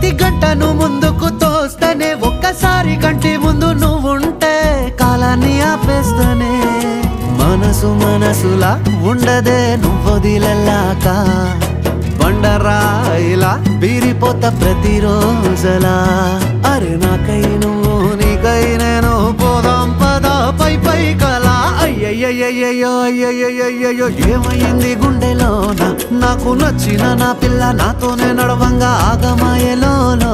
ప్రతి గంటను ముందుకు తోస్తనే ఒక్కసారి కంటి ముందు నువ్వుంటే కాలాన్ని ఆపేస్తనే మనసులా ఉండదే నువ్వొదిలెల్లాక బండరాయిలా బీరిపోత ప్రతిరోజలా అరే నాకై నువ్వు నీకై నేను పోదాం పద పై కలా అయ్యయ్యయ్యో అయ్యయ్యయ్యో ఏమైంది గుండెలోన నాకు నచ్చిన నా పిల్ల నాతోనే నడవంగా ఆగమాయలోనా